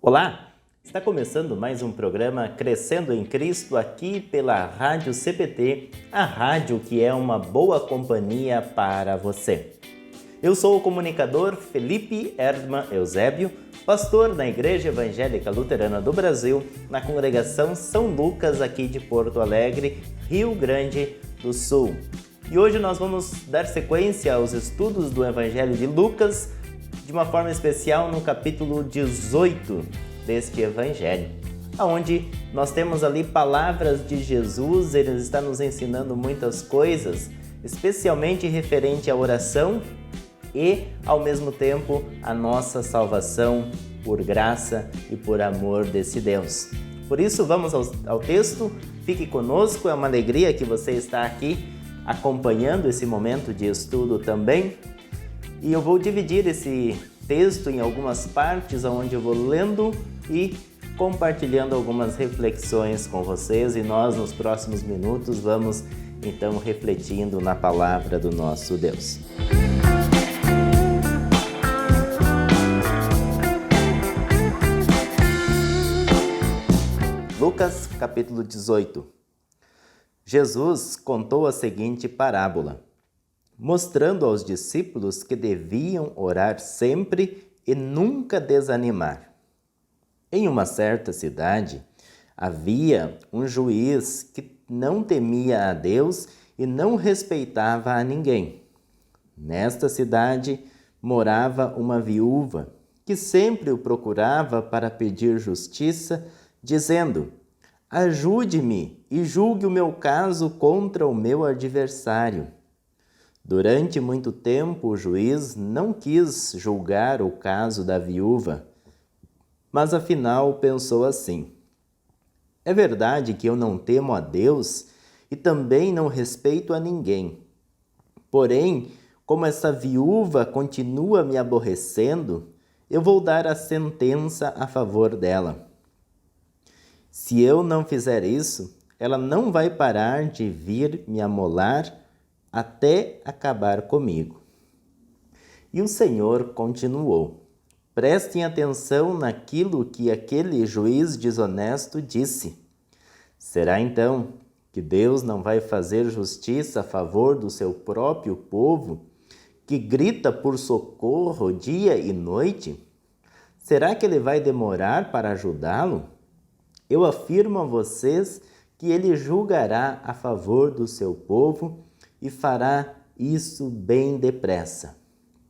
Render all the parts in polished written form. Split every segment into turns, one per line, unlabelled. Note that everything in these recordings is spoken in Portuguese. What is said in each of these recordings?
Olá! Está começando mais um programa Crescendo em Cristo aqui pela Rádio CPT, a rádio que é uma boa companhia para você. Eu sou o comunicador Felipe Erdmann Eusébio, pastor na Igreja Evangélica Luterana do Brasil, na congregação São Lucas aqui de Porto Alegre, Rio Grande do Sul. E hoje nós vamos dar sequência aos estudos do Evangelho de Lucas, de uma forma especial no capítulo 18 deste Evangelho, onde nós temos ali palavras de Jesus. Ele está nos ensinando muitas coisas, especialmente referente à oração e, ao mesmo tempo, a nossa salvação por graça e por amor desse Deus. Por isso, vamos ao texto, fique conosco, é uma alegria que você está aqui acompanhando esse momento de estudo também. E eu vou dividir esse texto em algumas partes, onde eu vou lendo e compartilhando algumas reflexões com vocês. E nós, nos próximos minutos, vamos então refletindo na palavra do nosso Deus. Lucas, capítulo 18. Jesus contou a seguinte parábola, mostrando aos discípulos que deviam orar sempre e nunca desanimar. Em uma certa cidade, havia um juiz que não temia a Deus e não respeitava a ninguém. Nesta cidade morava uma viúva que sempre o procurava para pedir justiça, dizendo: "Ajude-me e julgue o meu caso contra o meu adversário." Durante muito tempo, o juiz não quis julgar o caso da viúva, mas afinal pensou assim: é verdade que eu não temo a Deus e também não respeito a ninguém. Porém, como essa viúva continua me aborrecendo, eu vou dar a sentença a favor dela. Se eu não fizer isso, ela não vai parar de vir me amolar até acabar comigo. E o Senhor continuou: prestem atenção naquilo que aquele juiz desonesto disse. Será então que Deus não vai fazer justiça a favor do seu próprio povo, que grita por socorro dia e noite? Será que ele vai demorar para ajudá-lo? Eu afirmo a vocês que ele julgará a favor do seu povo e fará isso bem depressa.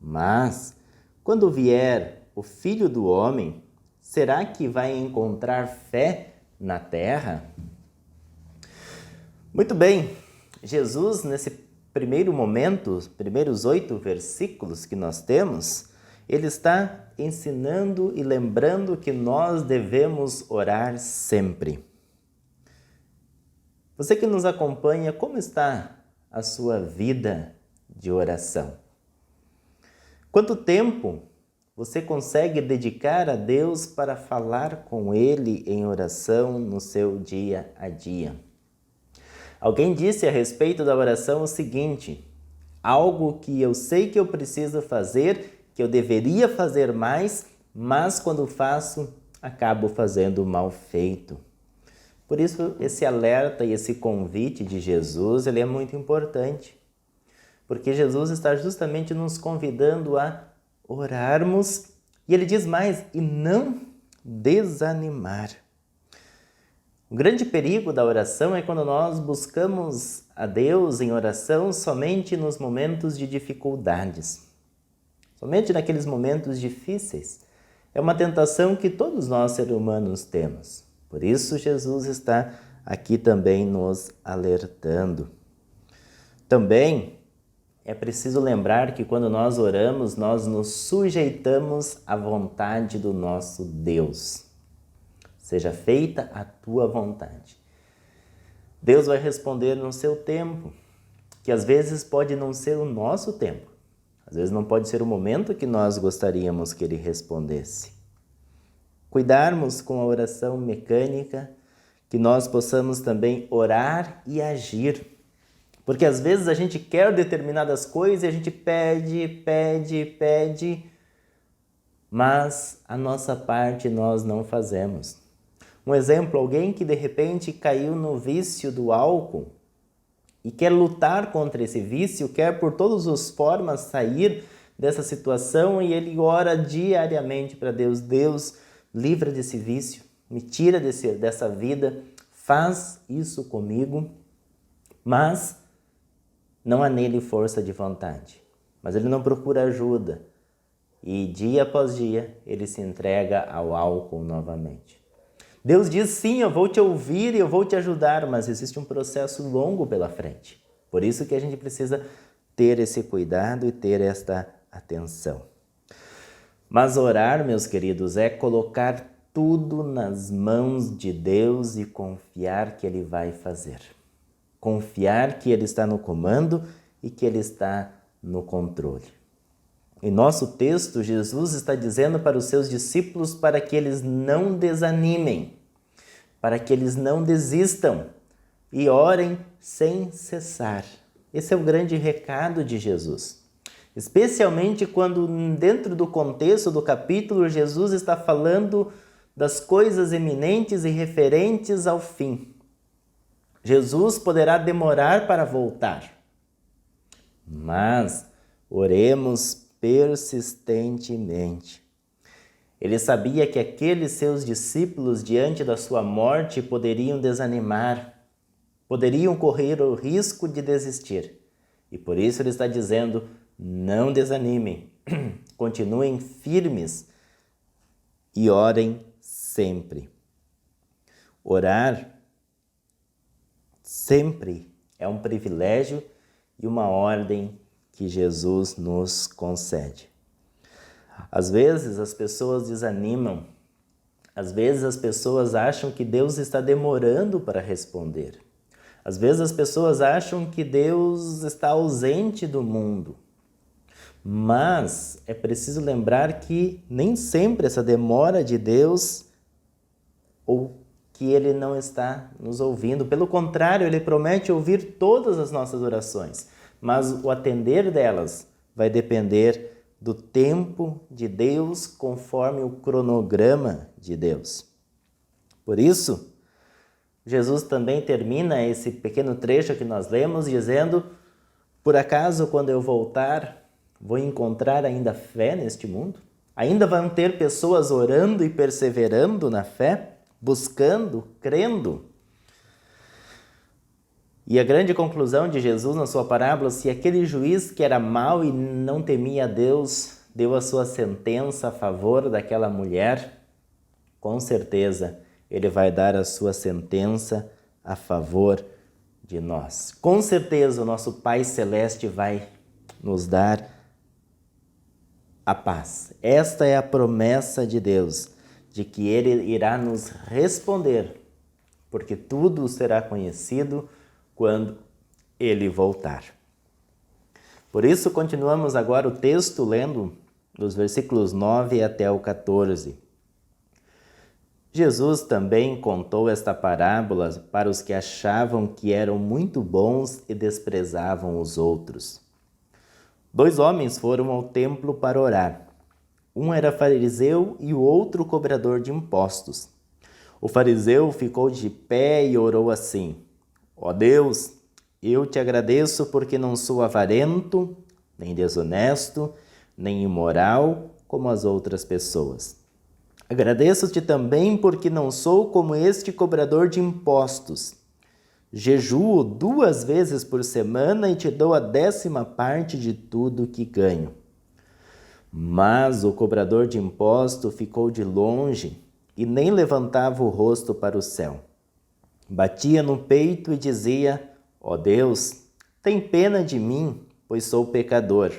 Mas, quando vier o Filho do Homem, será que vai encontrar fé na terra? Muito bem, Jesus, nesse primeiro momento, os primeiros 8 versículos que nós temos, ele está ensinando e lembrando que nós devemos orar sempre. Você que nos acompanha, como está a sua vida de oração? Quanto tempo você consegue dedicar a Deus para falar com Ele em oração no seu dia a dia? Alguém disse a respeito da oração o seguinte: algo que eu sei que eu preciso fazer, que eu deveria fazer mais, mas quando faço, acabo fazendo mal feito. Por isso, esse alerta e esse convite de Jesus, ele é muito importante. Porque Jesus está justamente nos convidando a orarmos. E ele diz mais: e não desanimar. O grande perigo da oração é quando nós buscamos a Deus em oração somente nos momentos de dificuldades. Somente naqueles momentos difíceis. É uma tentação que todos nós, seres humanos, temos. Por isso, Jesus está aqui também nos alertando. Também é preciso lembrar que quando nós oramos, nós nos sujeitamos à vontade do nosso Deus. Seja feita a tua vontade. Deus vai responder no seu tempo, que às vezes pode não ser o nosso tempo. Às vezes não pode ser o momento que nós gostaríamos que Ele respondesse. Cuidarmos com a oração mecânica, que nós possamos também orar e agir. Porque às vezes a gente quer determinadas coisas e a gente pede, mas a nossa parte nós não fazemos. Um exemplo, alguém que de repente caiu no vício do álcool e quer lutar contra esse vício, quer por todas as formas sair dessa situação e ele ora diariamente para Deus: Deus, livra desse vício, me tira dessa vida, faz isso comigo, mas não há nele força de vontade. Mas ele não procura ajuda e dia após dia ele se entrega ao álcool novamente. Deus diz: sim, eu vou te ouvir e eu vou te ajudar, mas existe um processo longo pela frente. Por isso que a gente precisa ter esse cuidado e ter esta atenção. Mas orar, meus queridos, é colocar tudo nas mãos de Deus e confiar que Ele vai fazer. Confiar que Ele está no comando e que Ele está no controle. Em nosso texto, Jesus está dizendo para os seus discípulos para que eles não desanimem, para que eles não desistam e orem sem cessar. Esse é o grande recado de Jesus. Especialmente quando, dentro do contexto do capítulo, Jesus está falando das coisas eminentes e referentes ao fim. Jesus poderá demorar para voltar, mas oremos persistentemente. Ele sabia que aqueles seus discípulos, diante da sua morte, poderiam desanimar, poderiam correr o risco de desistir. E por isso ele está dizendo: não desanimem, continuem firmes e orem sempre. Orar sempre é um privilégio e uma ordem que Jesus nos concede. Às vezes as pessoas desanimam, às vezes as pessoas acham que Deus está demorando para responder. Às vezes as pessoas acham que Deus está ausente do mundo. Mas é preciso lembrar que nem sempre essa demora de Deus ou que Ele não está nos ouvindo. Pelo contrário, Ele promete ouvir todas as nossas orações, mas o atender delas vai depender do tempo de Deus conforme o cronograma de Deus. Por isso, Jesus também termina esse pequeno trecho que nós lemos dizendo: por acaso quando eu voltar, vou encontrar ainda fé neste mundo? Ainda vão ter pessoas orando e perseverando na fé, buscando, crendo? E a grande conclusão de Jesus na sua parábola: se aquele juiz que era mau e não temia a Deus deu a sua sentença a favor daquela mulher, com certeza ele vai dar a sua sentença a favor de nós. Com certeza o nosso Pai Celeste vai nos dar a paz. Esta é a promessa de Deus, de que Ele irá nos responder, porque tudo será conhecido quando Ele voltar. Por isso, continuamos agora o texto lendo dos versículos 9 até o 14. Jesus também contou esta parábola para os que achavam que eram muito bons e desprezavam os outros. 2 homens foram ao templo para orar. Um era fariseu e o outro cobrador de impostos. O fariseu ficou de pé e orou assim: ó Deus, eu te agradeço porque não sou avarento, nem desonesto, nem imoral como as outras pessoas. Agradeço-te também porque não sou como este cobrador de impostos. Jejuo 2 vezes por semana e te dou a 10ª parte de tudo que ganho. Mas o cobrador de imposto ficou de longe e nem levantava o rosto para o céu. Batia no peito e dizia: ó Deus, tem pena de mim, pois sou pecador.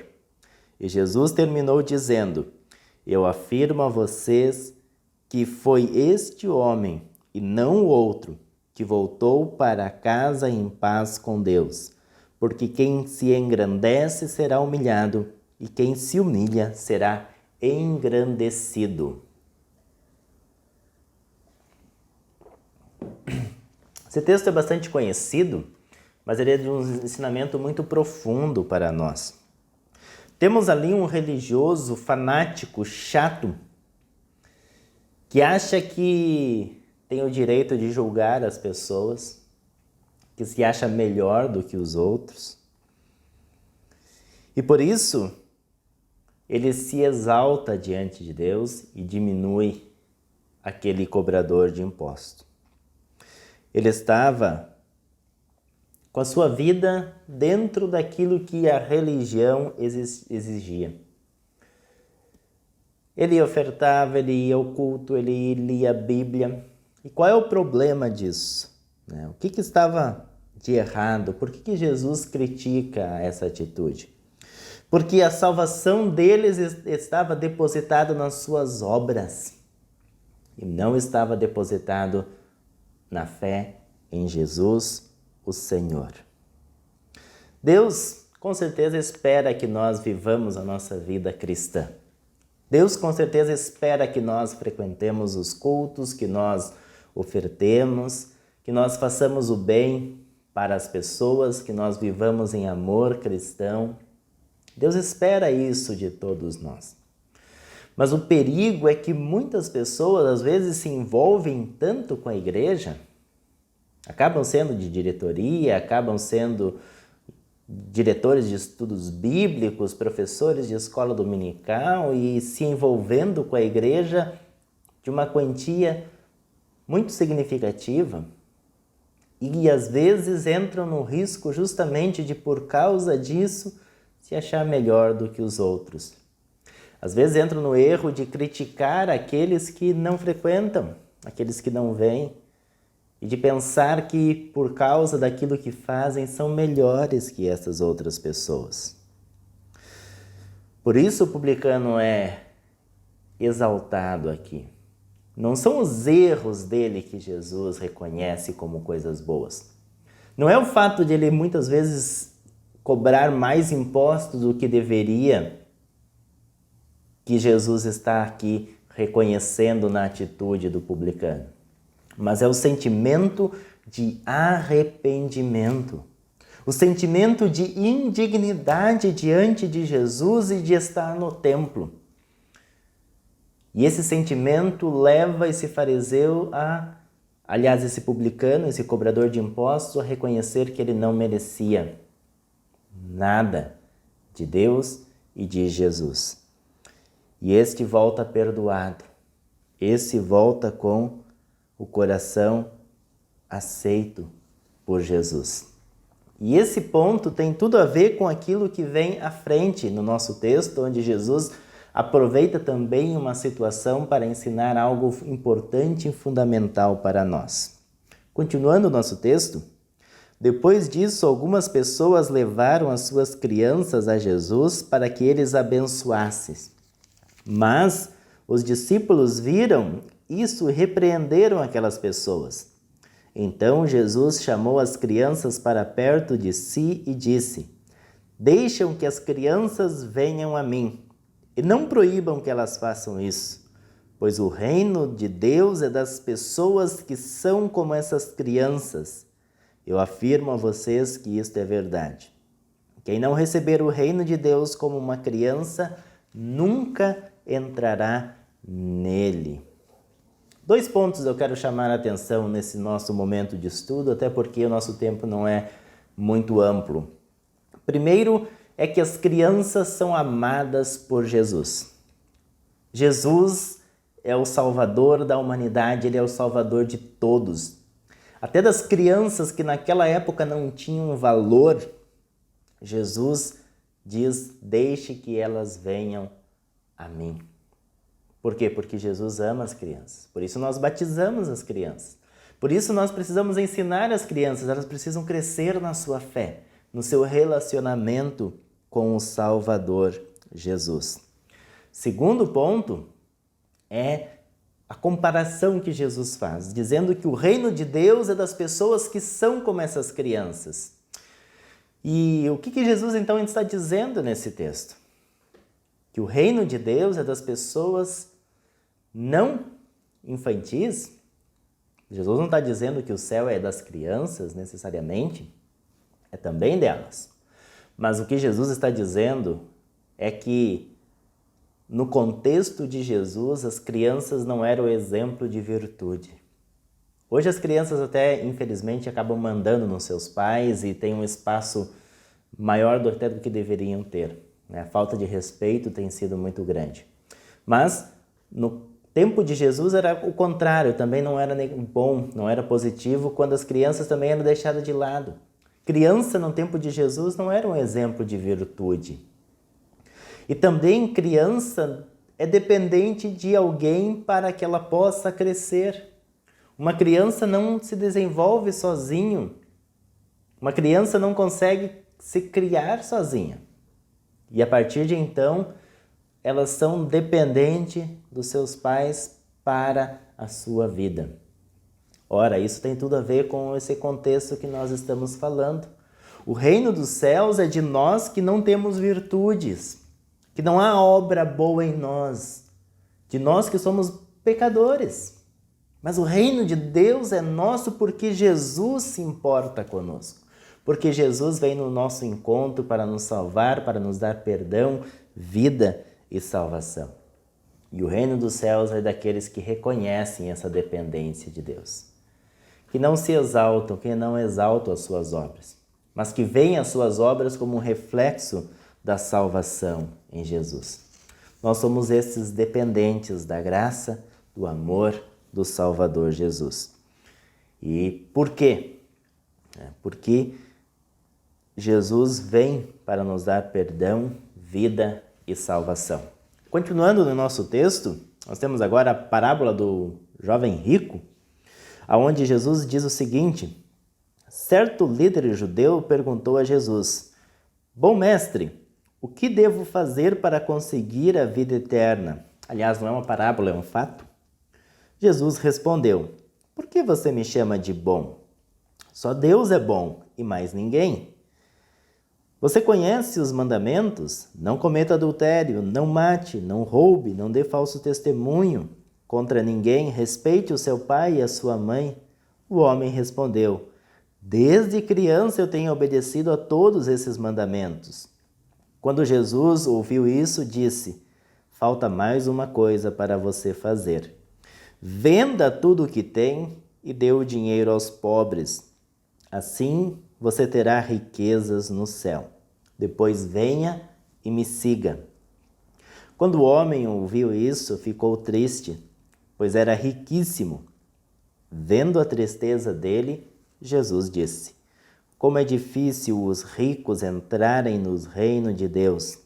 E Jesus terminou dizendo: eu afirmo a vocês que foi este homem, e não o outro, que voltou para casa em paz com Deus. Porque quem se engrandece será humilhado, e quem se humilha será engrandecido. Esse texto é bastante conhecido, mas ele é de um ensinamento muito profundo para nós. Temos ali um religioso fanático, chato, que acha que tem o direito de julgar as pessoas, que se acha melhor do que os outros. E por isso, ele se exalta diante de Deus e diminui aquele cobrador de imposto. Ele estava com a sua vida dentro daquilo que a religião exigia. Ele ofertava, ele ia ao culto, ele lia a Bíblia. E qual é o problema disso? O que estava de errado? Por que Jesus critica essa atitude? Porque a salvação deles estava depositada nas suas obras e não estava depositado na fé em Jesus, o Senhor. Deus, com certeza, espera que nós vivamos a nossa vida cristã. Deus, com certeza, espera que nós frequentemos os cultos, que nós ofertemos, que nós façamos o bem para as pessoas, que nós vivamos em amor cristão. Deus espera isso de todos nós. Mas o perigo é que muitas pessoas, às vezes, se envolvem tanto com a igreja, acabam sendo de diretoria, acabam sendo diretores de estudos bíblicos, professores de escola dominical e se envolvendo com a igreja de uma quantia muito significativa. E às vezes entram no risco justamente de, por causa disso, se achar melhor do que os outros. Às vezes entram no erro de criticar aqueles que não frequentam, aqueles que não vêm, e de pensar que por causa daquilo que fazem são melhores que essas outras pessoas. Por isso o publicano é exaltado aqui. Não são os erros dele que Jesus reconhece como coisas boas. Não é o fato de ele muitas vezes cobrar mais impostos do que deveria que Jesus está aqui reconhecendo na atitude do publicano. Mas é o sentimento de arrependimento, o sentimento de indignidade diante de Jesus e de estar no templo. E esse sentimento leva esse fariseu esse publicano, esse cobrador de impostos, a reconhecer que ele não merecia nada de Deus e de Jesus. E este volta perdoado, esse volta com o coração aceito por Jesus. E esse ponto tem tudo a ver com aquilo que vem à frente no nosso texto, onde Jesus aproveita também uma situação para ensinar algo importante e fundamental para nós. Continuando o nosso texto, depois disso, algumas pessoas levaram as suas crianças a Jesus para que eles abençoassem. Mas os discípulos viram isso e repreenderam aquelas pessoas. Então Jesus chamou as crianças para perto de si e disse: Deixem que as crianças venham a mim, e não proíbam que elas façam isso, pois o reino de Deus é das pessoas que são como essas crianças. Eu afirmo a vocês que isto é verdade. Quem não receber o reino de Deus como uma criança, nunca entrará nele. 2 pontos eu quero chamar a atenção nesse nosso momento de estudo, até porque o nosso tempo não é muito amplo. Primeiro é que as crianças são amadas por Jesus. Jesus é o Salvador da humanidade, Ele é o Salvador de todos. Até das crianças que naquela época não tinham valor, Jesus diz: deixe que elas venham a mim. Por quê? Porque Jesus ama as crianças. Por isso nós batizamos as crianças. Por isso nós precisamos ensinar as crianças, elas precisam crescer na sua fé, no seu relacionamento com o Salvador Jesus. Segundo ponto é a comparação que Jesus faz, dizendo que o reino de Deus é das pessoas que são como essas crianças. E o que Jesus então está dizendo nesse texto? Que o reino de Deus é das pessoas não infantis. Jesus não está dizendo que o céu é das crianças necessariamente, é também delas. Mas o que Jesus está dizendo é que no contexto de Jesus, as crianças não eram exemplo de virtude. Hoje as crianças até, infelizmente, acabam mandando nos seus pais e têm um espaço maior até do que deveriam ter. A falta de respeito tem sido muito grande. Mas no tempo de Jesus era o contrário, também não era bom, não era positivo, quando as crianças também eram deixadas de lado. Criança no tempo de Jesus não era um exemplo de virtude. E também criança é dependente de alguém para que ela possa crescer. Uma criança não se desenvolve sozinho. Uma criança não consegue se criar sozinha. E a partir de então, elas são dependentes dos seus pais para a sua vida. Ora, isso tem tudo a ver com esse contexto que nós estamos falando. O reino dos céus é de nós que não temos virtudes, que não há obra boa em nós, de nós que somos pecadores. Mas o reino de Deus é nosso porque Jesus se importa conosco. Porque Jesus vem no nosso encontro para nos salvar, para nos dar perdão, vida e salvação. E o reino dos céus é daqueles que reconhecem essa dependência de Deus. Que não se exaltam, que não exaltam as suas obras, mas que veem as suas obras como um reflexo da salvação em Jesus. Nós somos esses dependentes da graça, do amor do Salvador Jesus. E por quê? Porque Jesus vem para nos dar perdão, vida e salvação. Continuando no nosso texto, nós temos agora a parábola do jovem rico, aonde Jesus diz o seguinte: certo líder judeu perguntou a Jesus: bom mestre, o que devo fazer para conseguir a vida eterna? Aliás, não é uma parábola, é um fato. Jesus respondeu: por que você me chama de bom? Só Deus é bom e mais ninguém. Você conhece os mandamentos? Não cometa adultério, não mate, não roube, não dê falso testemunho contra ninguém, respeite o seu pai e a sua mãe. O homem respondeu: desde criança eu tenho obedecido a todos esses mandamentos. Quando Jesus ouviu isso, disse: falta mais uma coisa para você fazer. Venda tudo o que tem e dê o dinheiro aos pobres. Assim você terá riquezas no céu. Depois venha e me siga. Quando o homem ouviu isso, ficou triste, pois era riquíssimo. Vendo a tristeza dele, Jesus disse: como é difícil os ricos entrarem no reino de Deus.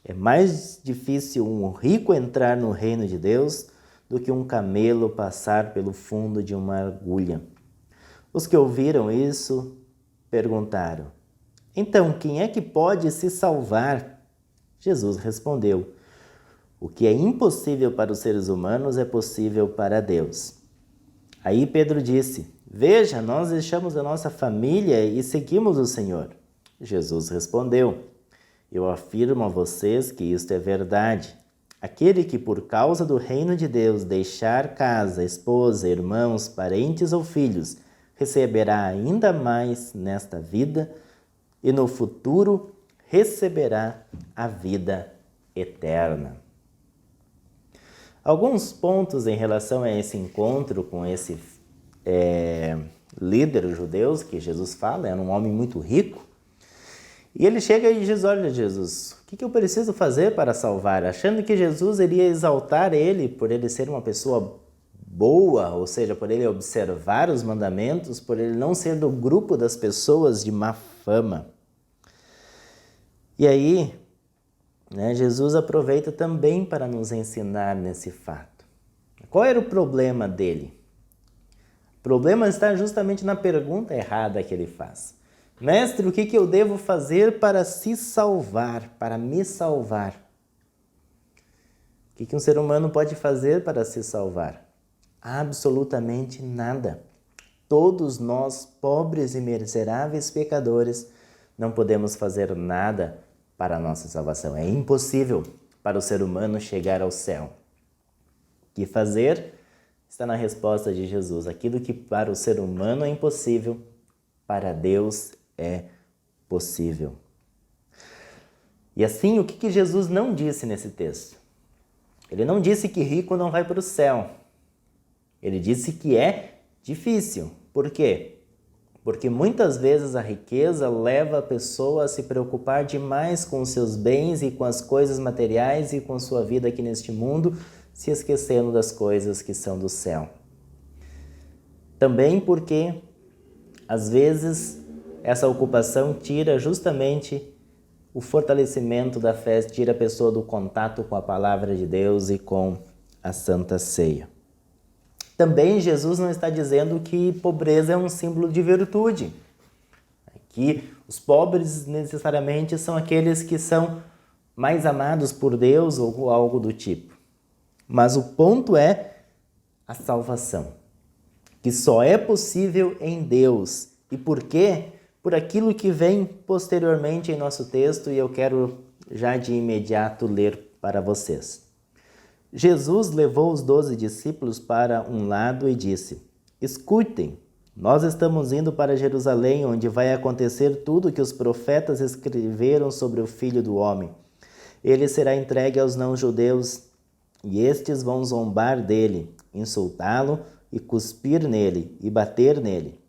É mais difícil um rico entrar no reino de Deus do que um camelo passar pelo fundo de uma agulha. Os que ouviram isso perguntaram: então, quem é que pode se salvar? Jesus respondeu: o que é impossível para os seres humanos é possível para Deus. Aí Pedro disse: veja, nós deixamos a nossa família e seguimos o Senhor. Jesus respondeu: eu afirmo a vocês que isto é verdade. Aquele que por causa do reino de Deus deixar casa, esposa, irmãos, parentes ou filhos, receberá ainda mais nesta vida e no futuro receberá a vida eterna. Alguns pontos em relação a esse encontro com esse líder judeu que Jesus fala, era um homem muito rico. E ele chega e diz: olha, Jesus, o que eu preciso fazer para salvar? Achando que Jesus iria exaltar ele por ele ser uma pessoa boa, ou seja, por ele observar os mandamentos, por ele não ser do grupo das pessoas de má fama. E aí, Jesus aproveita também para nos ensinar nesse fato. Qual era o problema dele? O problema está justamente na pergunta errada que ele faz. Mestre, o que eu devo fazer para se salvar, para me salvar? O que um ser humano pode fazer para se salvar? Absolutamente nada. Todos nós, pobres e miseráveis pecadores, não podemos fazer nada para a nossa salvação. É impossível para o ser humano chegar ao céu. O que fazer? Está na resposta de Jesus. Aquilo que para o ser humano é impossível, para Deus é possível. E assim, o que Jesus não disse nesse texto? Ele não disse que rico não vai para o céu. Ele disse que é difícil. Por quê? Porque muitas vezes a riqueza leva a pessoa a se preocupar demais com os seus bens e com as coisas materiais e com sua vida aqui neste mundo, se esquecendo das coisas que são do céu. Também porque, às vezes, essa ocupação tira justamente o fortalecimento da fé, tira a pessoa do contato com a palavra de Deus e com a Santa Ceia. Também Jesus não está dizendo que pobreza é um símbolo de virtude, que os pobres necessariamente são aqueles que são mais amados por Deus ou algo do tipo. Mas o ponto é a salvação, que só é possível em Deus. E por quê? Por aquilo que vem posteriormente em nosso texto, e eu quero já de imediato ler para vocês. Jesus levou os 12 discípulos para um lado e disse: Escutem, nós estamos indo para Jerusalém, onde vai acontecer tudo que os profetas escreveram sobre o Filho do Homem. Ele será entregue aos não-judeus, e estes vão zombar dele, insultá-lo e cuspir nele e bater nele,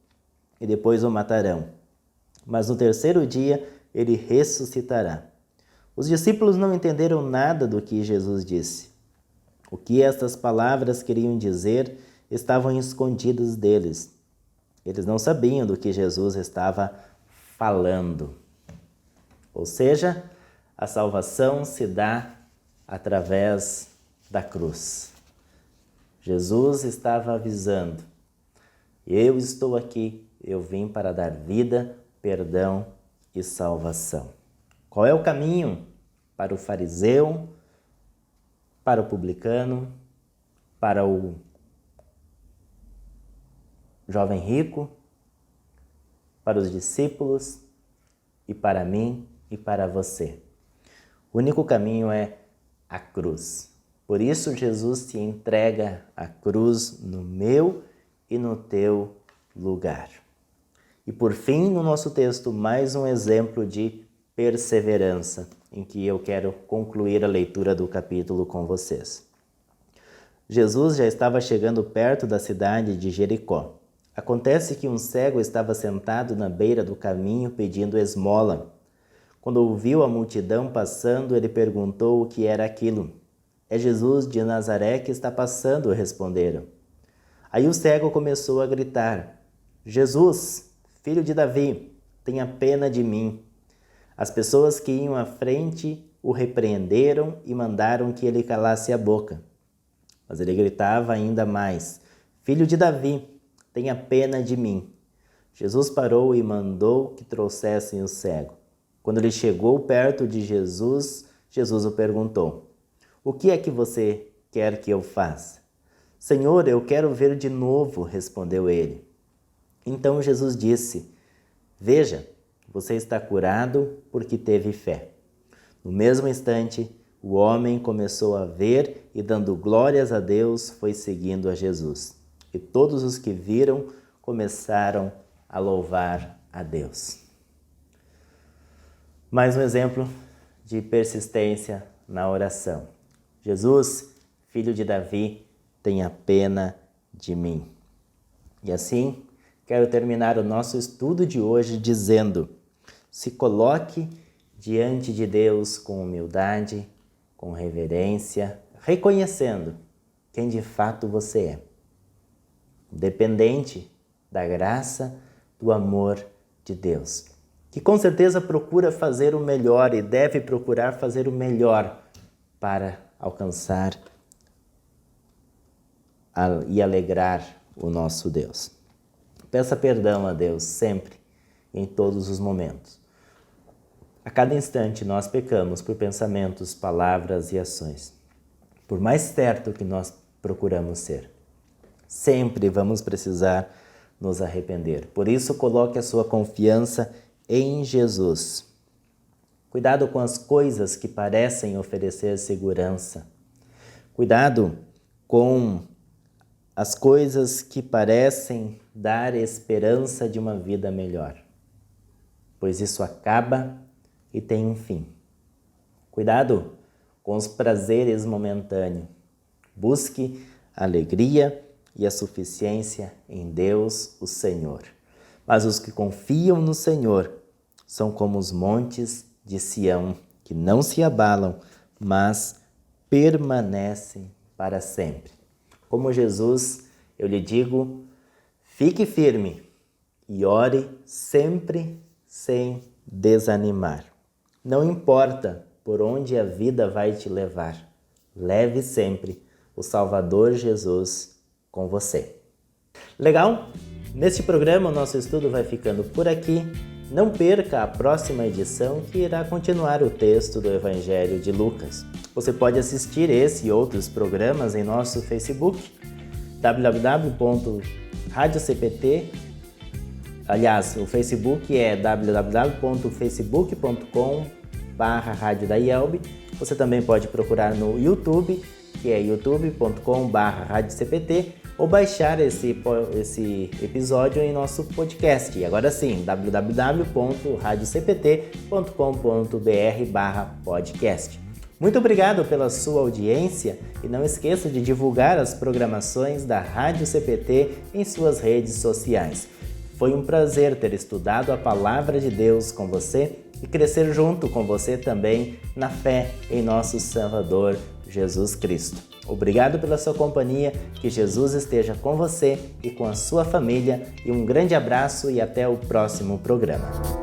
e depois o matarão. Mas no terceiro dia ele ressuscitará. Os discípulos não entenderam nada do que Jesus disse. O que estas palavras queriam dizer estavam escondidas deles. Eles não sabiam do que Jesus estava falando. Ou seja, a salvação se dá através da cruz. Jesus estava avisando: eu estou aqui, eu vim para dar vida, perdão e salvação. Qual é o caminho para o fariseu, para o publicano, para o jovem rico, para os discípulos e para mim e para você? O único caminho é a cruz. Por isso Jesus se entrega à cruz no meu e no teu lugar. E por fim, no nosso texto, mais um exemplo de perseverança, em que eu quero concluir a leitura do capítulo com vocês. Jesus já estava chegando perto da cidade de Jericó. Acontece que um cego estava sentado na beira do caminho pedindo esmola. Quando ouviu a multidão passando, ele perguntou o que era aquilo. É Jesus de Nazaré que está passando, responderam. Aí o cego começou a gritar: Jesus, filho de Davi, tenha pena de mim. As pessoas que iam à frente o repreenderam e mandaram que ele calasse a boca. Mas ele gritava ainda mais: Filho de Davi, tenha pena de mim. Jesus parou e mandou que trouxessem o cego. Quando ele chegou perto de Jesus, Jesus o perguntou: O que é que você quer que eu faça? Senhor, eu quero ver de novo, respondeu ele. Então Jesus disse: Veja, você está curado porque teve fé. No mesmo instante, o homem começou a ver e, dando glórias a Deus, foi seguindo a Jesus. E todos os que viram começaram a louvar a Deus. Mais um exemplo de persistência na oração. Jesus, filho de Davi, tenha pena de mim. E assim, quero terminar o nosso estudo de hoje dizendo: se coloque diante de Deus com humildade, com reverência, reconhecendo quem de fato você é, dependente da graça, do amor de Deus, que com certeza procura fazer o melhor e deve procurar fazer o melhor para alcançar e alegrar o nosso Deus. Peça perdão a Deus sempre, em todos os momentos. A cada instante nós pecamos por pensamentos, palavras e ações. Por mais certo que nós procuramos ser, sempre vamos precisar nos arrepender. Por isso, coloque a sua confiança em Jesus. Cuidado com as coisas que parecem oferecer segurança. Cuidado com as coisas que parecem dar esperança de uma vida melhor, pois isso acaba e tem um fim. Cuidado com os prazeres momentâneos. Busque a alegria e a suficiência em Deus, o Senhor. Mas os que confiam no Senhor são como os montes de Sião, que não se abalam, mas permanecem para sempre. Como Jesus, eu lhe digo, fique firme e ore sempre sem desanimar. Não importa por onde a vida vai te levar, leve sempre o Salvador Jesus com você. Legal? Neste programa o nosso estudo vai ficando por aqui. Não perca a próxima edição que irá continuar o texto do Evangelho de Lucas. Você pode assistir esse e outros programas em nosso Facebook, www.radiocpt. Aliás, o Facebook é www.facebook.com/radiodaielb. Você também pode procurar no YouTube, que é youtube.com/radiocpt, ou baixar esse episódio em nosso podcast. E agora sim, www.radiocpt.com.br/podcast. Muito obrigado pela sua audiência e não esqueça de divulgar as programações da Rádio CPT em suas redes sociais. Foi um prazer ter estudado a Palavra de Deus com você e crescer junto com você também na fé em nosso Salvador Jesus Cristo. Obrigado pela sua companhia, que Jesus esteja com você e com a sua família, e um grande abraço e até o próximo programa.